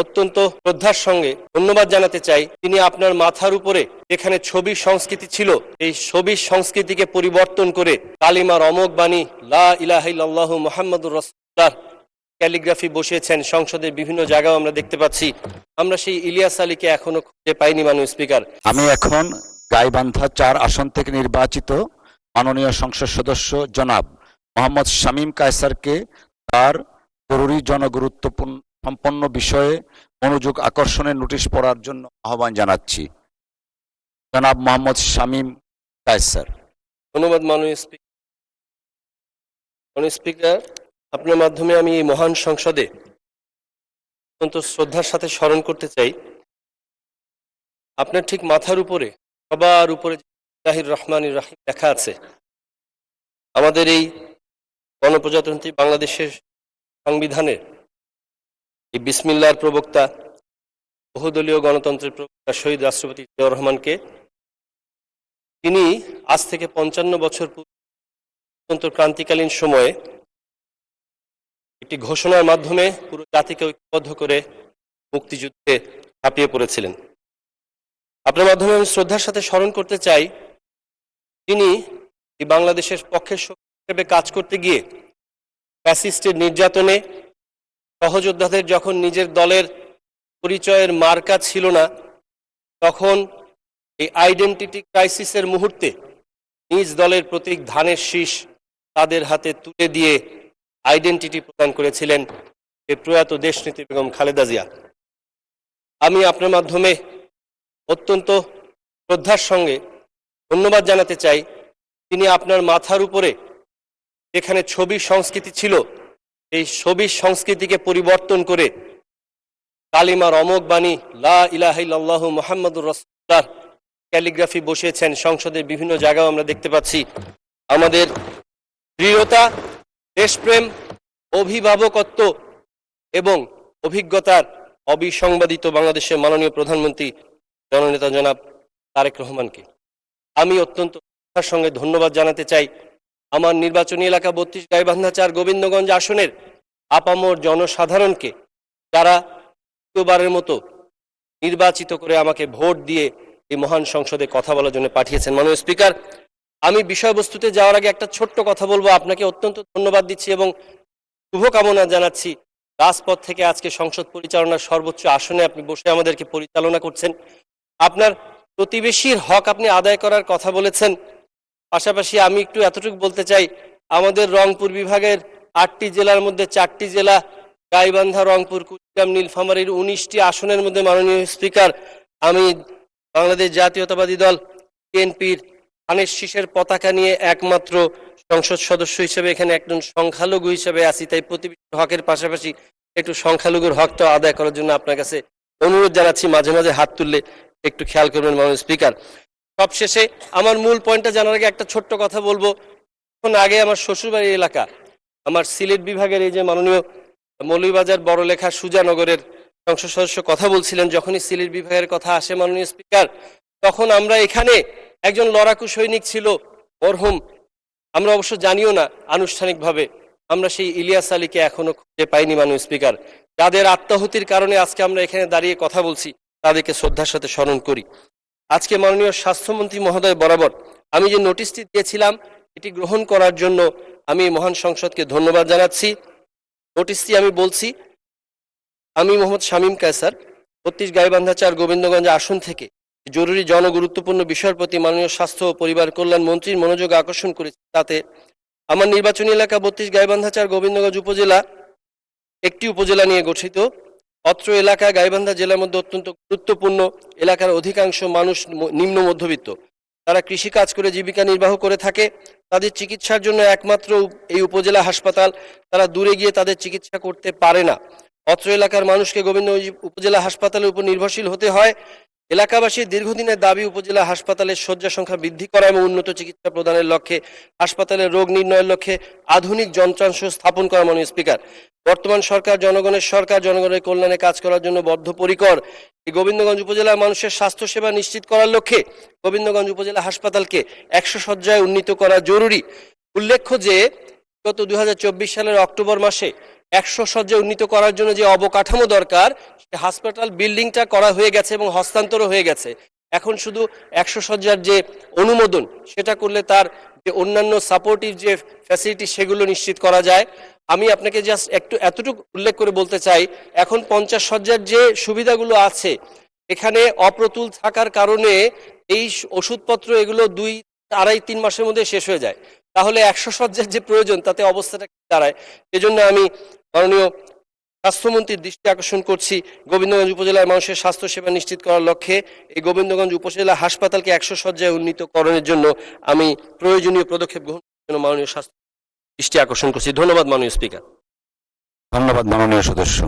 অত্যন্ত শ্রদ্ধার সঙ্গে ধন্যবাদ জানাতে চাই। তিনি আপনার মাথার উপরে যেখানে ছবি সংস্কৃতি ছিল, এই ছবি সংস্কৃতিকে পরিবর্তন করে কালিমার অমোঘ বাণী লা ইলাহা ইল্লাল্লাহু মুহাম্মাদুর রাসূলুল্লাহ ক্যালিগ্রাফি বসিয়েছেন। সংসদের বিভিন্ন জায়গাও আমরা দেখতে পাচ্ছি। আমরা সেই ইলিয়াস আলীকে এখনো খুঁজে পাইনি। মাননীয় স্পিকার, আমি এখন গাইবান্ধা ৪ আসন থেকে নির্বাচিত মাননীয় সংসদ সদস্য জনাব মোহাম্মদ শামীম কায়সারকে তার জরুরি জনগুরুত্বপূর্ণ সম্পন্ন বিষয়ে মনোযোগ আকর্ষণের নোটিশ পড়ার জন্য আহ্বান জানাচ্ছি। জনাব মোহাম্মদ শামীম কায়সার। ধন্যবাদ মাননীয় স্পিকার। মাননীয় স্পিকার, আপনার মাধ্যমে আমি এই মহান সংসদে অত্যন্ত শ্রদ্ধার সাথে স্মরণ করতে চাই, আপনার ঠিক মাথার উপরে সবার উপরে বিসমিল্লাহির রহমানির রহিম লেখা আছে। আমাদের এই গণপ্রজাতন্ত্রী বাংলাদেশের সংবিধানের এই বিসমিল্লাহর প্রবক্তা, বহুদলীয় গণতন্ত্রের প্রবক্তা শহীদ রাষ্ট্রপতি জিয়াউর রহমানকে, তিনি আজ থেকে ৫৫ বছর পূর্বে অত্যন্ত ক্রান্তিকালীন সময়ে একটি ঘোষণার মাধ্যমে পুরো জাতিকে ঐক্যবদ্ধ করে মুক্তিযুদ্ধে ঝাঁপিয়ে পড়েছিলেন। আপনার মাধ্যমে আমি শ্রদ্ধার সাথে স্মরণ করতে চাই, তিনি এই বাংলাদেশের পক্ষের শক্তি হিসেবে কাজ করতে গিয়ে ফ্যাসিস্টের নির্যাতনে, সহযোদ্ধাদের যখন নিজের দলের পরিচয়ের মার্কা ছিল না, তখন এই আইডেন্টিটি ক্রাইসিসের মুহূর্তে নিজ দলের প্রতীক ধানের শীষ তাদের হাতে তুলে দিয়ে আইডেন্টিটি প্রদান করেছিলেন এই প্রয়াত দেশনেত্রী বেগম খালেদা জিয়া। আমি আপনার মাধ্যমে অত্যন্ত শ্রদ্ধার সঙ্গে ধন্যবাদ জানাতে চাই, তিনি আপনার মাথার উপরে যেখানে ছবি সংস্কৃতি ছিল, এই ছবি সংস্কৃতিকে পরিবর্তন করে কালিমার অমোঘ বাণী লা ইলাহা ইল্লাল্লাহু মুহাম্মাদুর রাসূলুল্লাহ ক্যালিগ্রাফি বসিয়েছেন। সংসদের বিভিন্ন জায়গাও আমরা দেখতে পাচ্ছি। আমাদের দৃঢ়তা, দেশপ্রেম, অভিভাবকত্ব এবং অভিজ্ঞতার অবিসংবাদিত বাংলাদেশের মাননীয় প্রধানমন্ত্রী জননেতা জনাব তারেক রহমানকে আমি অত্যন্ত শ্রদ্ধার সঙ্গে ধন্যবাদ জানাতে চাই। আমার নির্বাচনী এলাকা ৩২ গাইবান্ধা ৪ গোবিন্দগঞ্জ আসনের আপামর জনসাধারণকে, যারা দ্বিতীয়বারের মতো নির্বাচিত করে আমাকে ভোট দিয়ে এই মহান সংসদে কথা বলার জন্য পাঠিয়েছেন। মাননীয় স্পিকার, আমি বিষয়বস্তুতে যাওয়ার আগে একটা ছোট্ট কথা বলবো। আপনাকে অত্যন্ত ধন্যবাদ দিচ্ছি এবং শুভকামনা জানাচ্ছি। রাজপথ থেকে আজকে সংসদ পরিচালনার সর্বোচ্চ আসনে আপনি বসে আমাদেরকে পরিচালনা করছেন। আপনার প্রতিবেশীর হক আপনি আদায় করার কথা বলেছেন। পাশাপাশি আমি একটু এতটুকু বলতে চাই, আমাদের রংপুর বিভাগের ৮টি জেলার মধ্যে ৪টি জেলা গাইবান্ধা, রংপুর, কুড়িগ্রাম, নীলফামারীর ১৯টি আসনের মধ্যে মাননীয় স্পিকার, আমি বাংলাদেশ জাতীয়তাবাদী দল বিএনপির ধানের শীষের পতাকা নিয়ে একমাত্র সংসদ সদস্য হিসেবে এখানে একজন সংখ্যালঘু হিসেবে আছি। তাই প্রতিবেশীর হকের পাশাপাশি একটু সংখ্যালঘুর হকটা আদায় করার জন্য আপনার কাছে অনুরোধ জানাচ্ছি। মাঝে মাঝে হাত তুললে একটু খেয়াল করবেন মাননীয় স্পিকার। সবশেষে আমার মূল পয়েন্টটা জানার আগে একটা ছোট্ট কথা বলবো। এখন আগে আমার শ্বশুরবাড়ির এলাকা, আমার সিলেট বিভাগের এই যে মাননীয় মৌলভীবাজার বড়লেখা সুজানগরের সংসদ সদস্য কথা বলছিলেন, যখনই সিলেট বিভাগের কথা আসে মাননীয় স্পিকার, তখন আমরা এখানে একজন লড়াকু সৈনিক ছিল মরহুম, আমরা অবশ্য জানিও না আনুষ্ঠানিকভাবে, আমরা সেই ইলিয়াস আলীকে এখনো খুঁজে পাইনি মাননীয় স্পিকার। যাদের আত্মাহুতির কারণে আজকে আমরা এখানে দাঁড়িয়ে কথা বলছি, তাদেরকে শ্রদ্ধার সাথে স্মরণ করি। আজকে মাননীয় স্বাস্থ্যমন্ত্রী মহোদয় বরাবর আমি যে নোটিশটি দিয়েছিলাম, এটি গ্রহণ করার জন্য আমি মহান সংসদকে ধন্যবাদ জানাচ্ছি। নোটিশটি আমি বলছি, আমি মোহাম্মদ শামীম কায়সার ৩২ গাইবান্ধা ৪ গোবিন্দগঞ্জ আসন থেকে জরুরি জনগুরুত্বপূর্ণ বিষয়ের প্রতি মাননীয় স্বাস্থ্য ও পরিবার কল্যাণ মন্ত্রীর মনোযোগ আকর্ষণ করেছি। তাতে আমার নির্বাচনী এলাকা ৩২ গাইবান্ধা ৪ গোবিন্দগঞ্জ উপজেলা একটি উপজেলা নিয়ে গঠিত। অত্র এলাকা গাইবান্ধা জেলার মধ্যে অত্যন্ত গুরুত্বপূর্ণ। এলাকার অধিকাংশ মানুষ নিম্ন মধ্যবিত্ত, তারা কৃষিকাজ করে জীবিকা নির্বাহ করে থাকে। তাদের চিকিৎসার জন্য একমাত্র এই উপজেলা হাসপাতাল, তারা দূরে গিয়ে তাদের চিকিৎসা করতে পারে না। অত্র এলাকার মানুষকে গোবিন্দগঞ্জ উপজেলা হাসপাতালের উপর নির্ভরশীল হতে হয়। এলাকাবাসীর দীর্ঘদিনের দাবি উপজেলা হাসপাতালের শয্যা সংখ্যা বৃদ্ধি করা এবং উন্নত চিকিৎসা প্রদানের লক্ষ্যে হাসপাতালের রোগ নির্ণয়ের লক্ষ্যে আধুনিক যন্ত্রাংশ স্থাপন করা। মাননীয় স্পিকার, বর্তমান সরকার জনগণের সরকার, জনগণের কল্যাণে কাজ করার জন্য বদ্ধপরিকর। এই গোবিন্দগঞ্জ উপজেলার মানুষের স্বাস্থ্যসেবা নিশ্চিত করার লক্ষ্যে গোবিন্দগঞ্জ উপজেলা হাসপাতালকে ১০০ শয্যায় উন্নীত করা জরুরি। উল্লেখ্য যে গত 2024 সালের অক্টোবর মাসে 100 শয্যা উন্নীত করার জন্য যে অবকাঠামো দরকার, সে হাসপাতাল বিল্ডিংটা করা হয়ে গেছে এবং হস্তান্তর হয়ে গেছে। এখন শুধু 100 শয্যার যে অনুমোদন, সেটা করলে তার যে অন্যান্য সাপোর্টিভ যে ফ্যাসিলিটি সেগুলো নিশ্চিত করা যায়। আমি আপনাকে জাস্ট এতটুকু উল্লেখ করে বলতে চাই, এখন 50 শয্যার যে সুবিধাগুলো আছে, এখানে অপ্রতুল থাকার কারণে এই ওষুধপত্র এগুলো 2, 2.5, 3 মাসের মধ্যে শেষ হয়ে যায়। তাহলে 100 শয্যার যে প্রয়োজন, তাতে অবস্থাটা কি দাঁড়ায়? এজন্য আমি মাননীয় স্বাস্থ্যমন্ত্রীর দৃষ্টি আকর্ষণ করছি, গোবিন্দগঞ্জ উপজেলার মানুষের স্বাস্থ্যসেবা নিশ্চিত করার লক্ষ্যে এই গোবিন্দগঞ্জ উপজেলা হাসপাতালকে 100 শয্যায় উন্নীতকরণের জন্য আমি প্রয়োজনীয় পদক্ষেপ গ্রহণ করার জন্য মাননীয় স্বাস্থ্য দৃষ্টি আকর্ষণ করছি। ধন্যবাদ মাননীয় স্পিকার। ধন্যবাদ মাননীয় সদস্য।